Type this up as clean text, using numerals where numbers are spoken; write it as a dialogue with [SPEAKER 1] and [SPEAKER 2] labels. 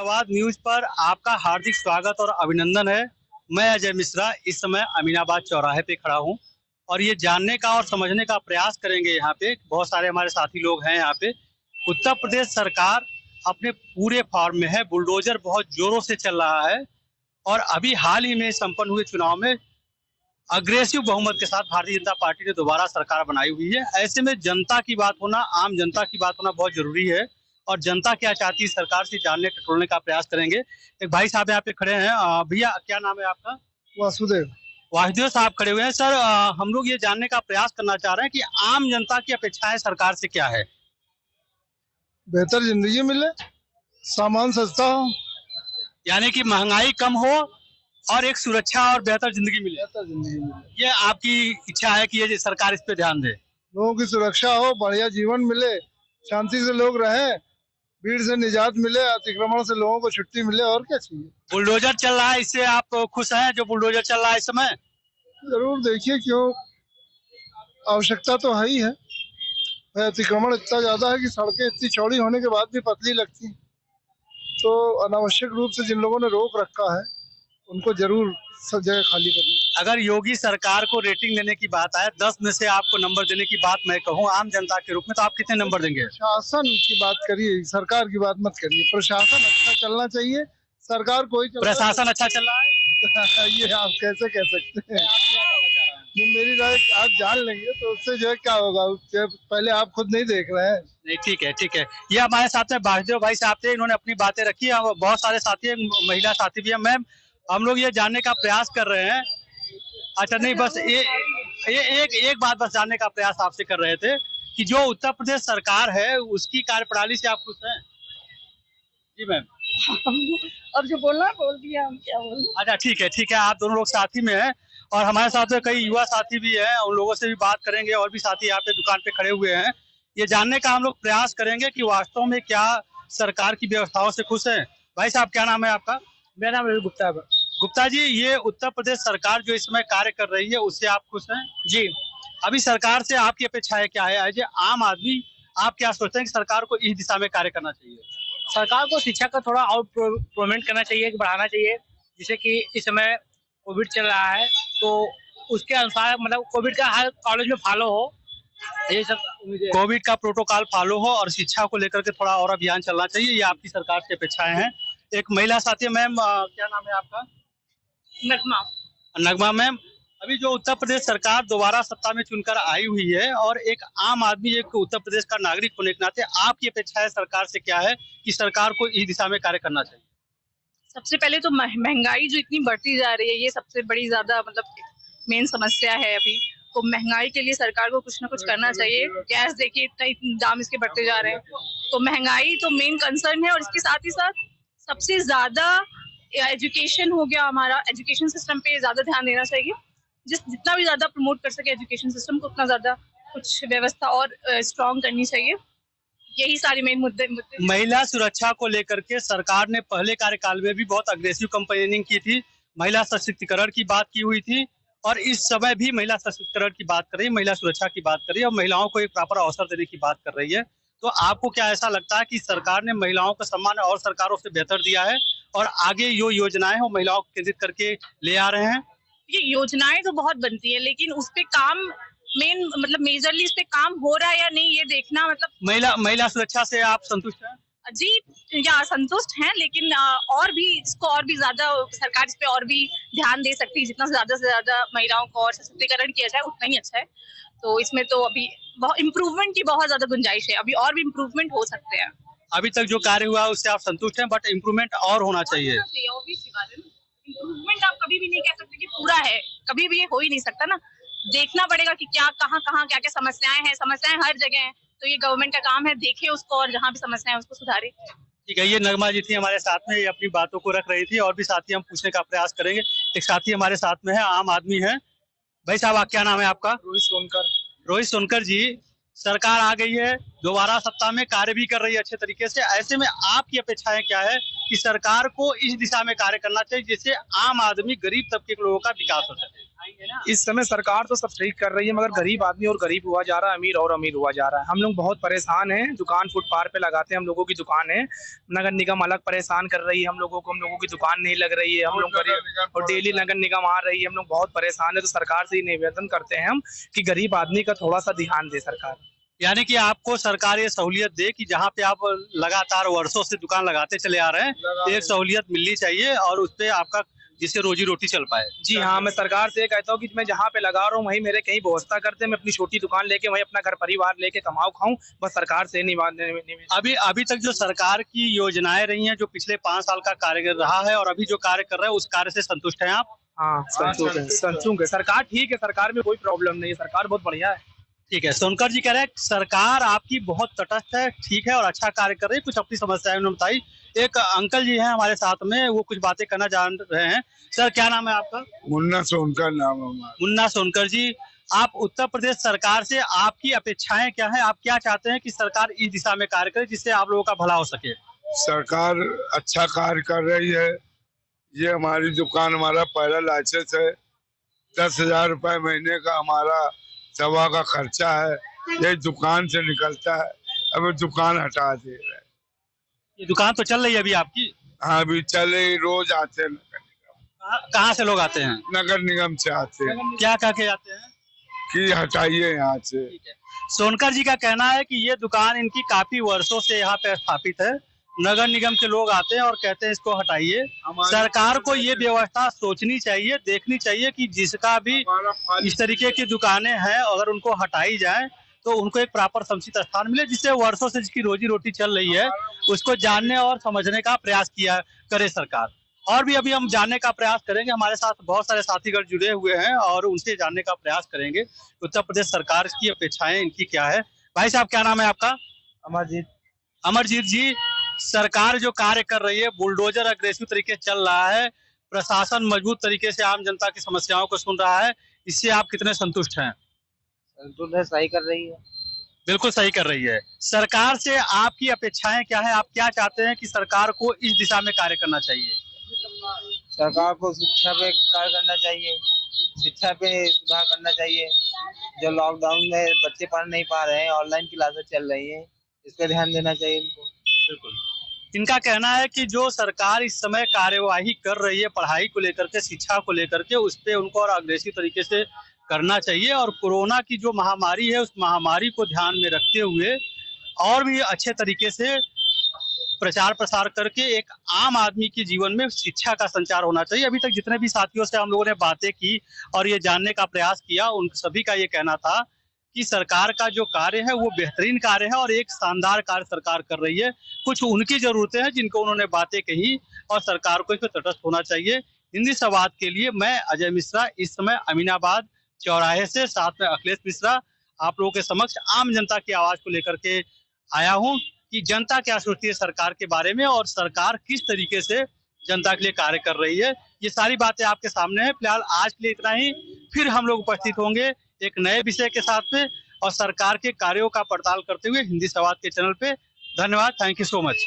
[SPEAKER 1] आवाज न्यूज पर आपका हार्दिक स्वागत और अभिनंदन है। मैं अजय मिश्रा इस समय अमीनाबाद चौराहे पे खड़ा हूँ और ये जानने का और समझने का प्रयास करेंगे। यहाँ पे बहुत सारे हमारे साथी लोग हैं। यहाँ पे उत्तर प्रदेश सरकार अपने पूरे फॉर्म में है, बुलडोजर बहुत जोरों से चल रहा है और अभी हाल ही में संपन्न हुए चुनाव में अग्रेसिव बहुमत के साथ भारतीय जनता पार्टी ने दोबारा सरकार बनाई हुई है। ऐसे में जनता की बात होना, आम जनता की बात होना बहुत जरूरी है और जनता क्या चाहती है सरकार से जानने टटोलने का प्रयास करेंगे। एक भाई साहब यहाँ पे खड़े हैं। भैया क्या नाम है आपका?
[SPEAKER 2] वासुदेव।
[SPEAKER 1] वासुदेव साहब खड़े हुए हैं। सर, हम लोग ये जानने का प्रयास करना चाह रहे हैं कि आम जनता की अपेक्षाएं सरकार से क्या है?
[SPEAKER 2] बेहतर जिंदगी मिले, सामान सस्ता हो,
[SPEAKER 1] यानी कि महंगाई कम हो और एक सुरक्षा और बेहतर जिंदगी मिले।
[SPEAKER 2] बेहतर जिंदगी मिले,
[SPEAKER 1] ये आपकी इच्छा है कि ये सरकार इस पे ध्यान दे?
[SPEAKER 2] लोगों की सुरक्षा हो, बढ़िया जीवन मिले, शांति से लोग रहें, भीड़ से निजात मिले, अतिक्रमण से लोगों को छुट्टी मिले, और क्या चाहिए।
[SPEAKER 1] बुलडोजर चल रहा है, इससे आप खुश हैं? जो बुलडोजर चल रहा है इस समय,
[SPEAKER 2] जरूर देखिए, क्यों, आवश्यकता तो है ही है। अतिक्रमण इतना ज्यादा है कि सड़कें इतनी चौड़ी होने के बाद भी पतली लगती हैं, तो अनावश्यक रूप से जिन लोगों ने रोक रखा है उनको जरूर सब जगह खाली करनी।
[SPEAKER 1] अगर योगी सरकार को रेटिंग देने की बात आए, 10 में से आपको नंबर देने की बात मैं कहूँ आम जनता के रूप में, तो आप कितने नंबर देंगे?
[SPEAKER 2] प्रशासन की बात करिए, सरकार की बात मत करिए। प्रशासन अच्छा चलना चाहिए, सरकार कोई
[SPEAKER 1] प्रशासन अच्छा चल रहा है?
[SPEAKER 2] ये आप कैसे कह सकते हैं? जो मेरी राय आप जान लेंगे तो उससे जो है क्या होगा, पहले आप खुद नहीं देख रहे हैं।
[SPEAKER 1] नहीं, ठीक है ठीक है। ये हमारे साथ में वासुदेव भाई साहब थे, इन्होंने अपनी बातें रखी है। बहुत सारे साथी हैं, महिला साथी भी हैं। मैम, हम लोग ये जानने का प्रयास कर रहे हैं। अच्छा, नहीं, बस ये एक बात बस जानने का प्रयास आपसे कर रहे थे कि जो उत्तर प्रदेश सरकार है उसकी कार्यप्रणाली से आप खुश हैं? जी मैम।
[SPEAKER 3] अब जो बोलना बोल दिया, हम क्या बोल।
[SPEAKER 1] अच्छा, ठीक है ठीक है। आप दोनों लोग साथी में हैं और हमारे साथ में कई युवा साथी भी हैं, उन लोगों से भी बात करेंगे और भी साथी यहाँ पे दुकान पे खड़े हुए हैं। ये जानने का हम लोग प्रयास करेंगे कि वास्तव में क्या सरकार की व्यवस्थाओं से खुश हैं। भाई साहब, क्या नाम है आपका?
[SPEAKER 2] मेरा नाम रवि गुप्ता है।
[SPEAKER 1] गुप्ता जी, ये उत्तर प्रदेश सरकार जो इस समय कार्य कर रही है उससे आप खुश हैं?
[SPEAKER 2] जी।
[SPEAKER 1] अभी सरकार से आपकी अपेक्षाएं क्या है? एज ए आम आदमी आप क्या सोचते हैं कि सरकार को इस दिशा में कार्य करना चाहिए?
[SPEAKER 4] सरकार को शिक्षा का थोड़ा और प्रोमोट करना चाहिए, बढ़ाना चाहिए। जैसे कि इस समय कोविड चल रहा है तो उसके अनुसार मतलब कोविड का हर कॉलेज में फॉलो हो, ये सब
[SPEAKER 1] कोविड का प्रोटोकॉल फॉलो हो और शिक्षा को लेकर के थोड़ा और अभियान चलना चाहिए, ये आपकी सरकार से अपेक्षाएं हैं। एक महिला साथी, मैम क्या नाम है आपका?
[SPEAKER 3] नगमा।
[SPEAKER 1] नगमा मैम, अभी जो उत्तर प्रदेश सरकार दोबारा सत्ता में चुनकर आई हुई है और एक आम आदमी, एक उत्तर प्रदेश का नागरिक होने के नाते आपकी अपेक्षाएं सरकार से क्या है कि सरकार को इस दिशा में कार्य करना चाहिए?
[SPEAKER 3] सबसे पहले तो महंगाई जो इतनी बढ़ती जा रही है, ये सबसे बड़ी ज्यादा मतलब मेन समस्या है अभी। तो महंगाई के लिए सरकार को कुछ ना कुछ करना चाहिए। गैस देखिए, इतना दाम इसके बढ़ते जा रहे हैं, तो महंगाई तो मेन कंसर्न है। और इसके साथ ही साथ सबसे ज्यादा एजुकेशन हो गया, हमारा एजुकेशन सिस्टम पे ज्यादा ध्यान देना चाहिए। जितना भी ज्यादा प्रमोट कर सके एजुकेशन सिस्टम को, उतना ज्यादा कुछ व्यवस्था और स्ट्रॉन्ग करनी चाहिए। यही सारे मेन मुद्दे।
[SPEAKER 1] महिला सुरक्षा को लेकर के सरकार ने पहले कार्यकाल में भी बहुत अग्रेसिव कैंपेनिंग की थी, महिला सशक्तिकरण की बात की हुई थी और इस समय भी महिला सशक्तिकरण की बात कर रही है, महिला सुरक्षा की बात कर रही है और महिलाओं को एक प्रॉपर अवसर देने की बात कर रही है। तो आपको क्या ऐसा लगता है कि सरकार ने महिलाओं का सम्मान और सरकारों से बेहतर दिया है और आगे जो योजनाएं हैं वो महिलाओं को केंद्रित करके ले आ रहे हैं?
[SPEAKER 3] ये योजनाएं तो बहुत बनती है, लेकिन उस पे काम मेन मतलब मेजरली इस पे काम हो रहा है या नहीं, ये देखना मतलब।
[SPEAKER 1] महिला सुरक्षा से आप संतुष्ट हैं?
[SPEAKER 3] जी, या संतुष्ट हैं, लेकिन और भी इसको और भी ज्यादा सरकार इस पे और भी ध्यान दे सकती है। जितना ज्यादा से ज्यादा महिलाओं को और सशक्तिकरण किया जाए उतना ही अच्छा है। तो इसमें तो अभी बहुत इम्प्रूवमेंट की बहुत ज्यादा गुंजाइश है, अभी और भी इम्प्रूवमेंट हो सकते हैं।
[SPEAKER 1] अभी तक जो कार्य हुआ है उससे आप संतुष्ट हैं, बट इम्प्रूवमेंट और होना चाहिए।
[SPEAKER 3] इम्प्रूवमेंट आप कभी भी नहीं कह सकते कि पूरा है, कभी भी ये हो ही नहीं सकता ना। देखना पड़ेगा कि क्या कहाँ क्या क्या समस्याएं हैं। समस्याएं हर जगह हैं, तो ये गवर्नमेंट का काम है, देखे उसको और जहाँ भी समस्याएं उसको सुधारे।
[SPEAKER 1] ठीक है, ये नगमा जी थी हमारे साथ में, ये अपनी बातों को रख रही थी और भी साथी हम पूछने का प्रयास करेंगे। एक साथी हमारे साथ में है, आम आदमी है। भाई साहब, क्या नाम है आपका?
[SPEAKER 2] रोहित सोनकर।
[SPEAKER 1] रोहित सोनकर जी, सरकार आ गई है, दोबारा सत्ता में कार्य भी कर रही है अच्छे तरीके से। ऐसे में आपकी अपेक्षाएं क्या है कि सरकार को इस दिशा में कार्य करना चाहिए जिससे आम आदमी, गरीब तबके के लोगों का विकास हो सके?
[SPEAKER 5] इस समय सरकार तो सब ठीक कर रही है, मगर गरीब आदमी और गरीब हुआ जा रहा है, अमीर और अमीर हुआ जा रहा है। हम लोग बहुत परेशान हैं। दुकान फुटपाथ पे लगाते हैं, हम लोगों की दुकान है। नगर निगम अलग परेशान कर रही है हम लोगों को, हम लोगों की दुकान नहीं लग रही है, हम लोग गरीब और डेली नगर निगम आ रही है, हम लोग बहुत परेशान है। तो सरकार से ही निवेदन करते हैं हम कि गरीब आदमी का थोड़ा सा ध्यान दे सरकार।
[SPEAKER 1] यानी कि आपको सरकार ये सहूलियत दे कि जहाँ पे आप लगातार वर्षों से दुकान लगाते चले आ रहे हैं, तो एक सहूलियत मिलनी चाहिए और उस पे आपका जिससे रोजी रोटी चल पाए।
[SPEAKER 5] जी हाँ, मैं सरकार से कहता हूँ कि मैं जहाँ पे लगा रहा हूँ वहीं मेरे कहीं व्यवस्था करते हैं, मैं अपनी छोटी दुकान लेके वहीं अपना घर परिवार लेके कमाऊँ खाऊं, बस सरकार से
[SPEAKER 1] अभी तक जो सरकार की योजनाएं रही हैं, जो पिछले 5 साल का कार्य रहा है और अभी जो कार्य कर रहा है, उस कार्य से संतुष्ट हैं आप?
[SPEAKER 5] हाँ, संतुष्ट है। सरकार ठीक है, सरकार में कोई प्रॉब्लम नहीं है, सरकार बहुत बढ़िया है।
[SPEAKER 1] ठीक है, सोनकर जी कह रहे हैं सरकार आपकी बहुत तटस्थ है, ठीक है और अच्छा कार्य कर रही है। कुछ अपनी समस्याएं उन्होंने बताई। एक अंकल जी हैं हमारे साथ में, वो कुछ बातें करना जान रहे हैं। सर क्या नाम है आपका?
[SPEAKER 6] मुन्ना सोनकर नाम है हमारा।
[SPEAKER 1] मुन्ना सोनकर जी, आप उत्तर प्रदेश सरकार से आपकी अपेक्षाएं क्या है? आप क्या चाहते हैं कि सरकार इस दिशा में कार्य करे जिससे आप लोगों का भला हो सके?
[SPEAKER 6] सरकार अच्छा कार्य कर रही है। ये हमारी दुकान, हमारा पहला लाइसेंस है। 10,000 रुपए महीने का हमारा सवा का खर्चा है, ये दुकान से निकलता है। अब दुकान हटा दे रहे हैं।
[SPEAKER 1] ये दुकान तो चल रही है अभी आपकी?
[SPEAKER 6] हाँ, अभी चल रही, रोज आते हैं।
[SPEAKER 1] कहाँ से लोग आते हैं?
[SPEAKER 6] नगर निगम से आते हैं।
[SPEAKER 1] क्या कह के आते हैं
[SPEAKER 6] कि हटाइए यहाँ से?
[SPEAKER 1] सोनकर जी का कहना है कि ये दुकान इनकी काफी वर्षों से यहाँ पे स्थापित है। नगर निगम के लोग आते हैं और कहते हैं इसको हटाइए। सरकार को ये व्यवस्था सोचनी चाहिए, देखनी चाहिए कि जिसका भी इस तरीके की दुकानें हैं, अगर उनको हटाई जाए तो उनको एक प्रॉपर समुचित स्थान मिले, जिससे वर्षों से जिसकी रोजी रोटी चल रही है उसको जानने और समझने का प्रयास किया करे सरकार। और भी अभी हम जानने का प्रयास करेंगे। हमारे साथ बहुत सारे साथीगण जुड़े हुए हैं और उनसे जानने का प्रयास करेंगे उत्तर प्रदेश सरकार की अपेक्षाएं इनकी क्या है। भाई साहब क्या नाम है आपका?
[SPEAKER 5] अमरजीत।
[SPEAKER 1] अमरजीत जी, सरकार जो कार्य कर रही है, बुलडोजर अग्रेसिव तरीके से चल रहा है, प्रशासन मजबूत तरीके से आम जनता की समस्याओं को सुन रहा है, इससे आप कितने संतुष्ट हैं?
[SPEAKER 5] संतुष्ट है, सही कर रही है।
[SPEAKER 1] बिल्कुल सही कर रही है। सरकार से आपकी अपेक्षाएं क्या है? आप क्या चाहते हैं कि सरकार को इस दिशा में कार्य करना चाहिए?
[SPEAKER 7] सरकार को शिक्षा पे कार्य करना चाहिए, शिक्षा पे सुधार करना चाहिए। जो लॉकडाउन में बच्चे पढ़ नहीं पा रहे हैं, ऑनलाइन क्लासेस चल रही हैं, इस पे ध्यान देना चाहिए इनको।
[SPEAKER 1] बिल्कुल। इनका कहना है कि जो सरकार इस समय कार्यवाही कर रही है पढ़ाई को लेकर के, शिक्षा को लेकर के, उस पर उनको और अग्रेसिव तरीके से करना चाहिए और कोरोना की जो महामारी है उस महामारी को ध्यान में रखते हुए और भी अच्छे तरीके से प्रचार प्रसार करके एक आम आदमी के जीवन में शिक्षा का संचार होना चाहिए। अभी तक जितने भी साथियों से हम लोगों ने बातें की और ये जानने का प्रयास किया, उन सभी का ये कहना था कि सरकार का जो कार्य है वो बेहतरीन कार्य है और एक शानदार कार्य सरकार कर रही है। कुछ उनकी जरूरतें हैं जिनको उन्होंने बातें कही और सरकार को इस पर तटस्थ होना चाहिए। हिंदी संवाद के लिए मैं अजय मिश्रा इस समय अमीनाबाद चौराहे से, साथ में अखिलेश मिश्रा, आप लोगों के समक्ष आम जनता की आवाज को लेकर के आया हूँ कि जनता क्या सोचती है सरकार के बारे में और सरकार किस तरीके से जनता के लिए कार्य कर रही है। ये सारी बातें आपके सामने है। फिलहाल आज के लिए इतना ही। फिर हम लोग उपस्थित होंगे एक नए विषय के साथ में और सरकार के कार्यों का पड़ताल करते हुए हिंदी संवाद के चैनल पे। धन्यवाद, थैंक यू सो मच।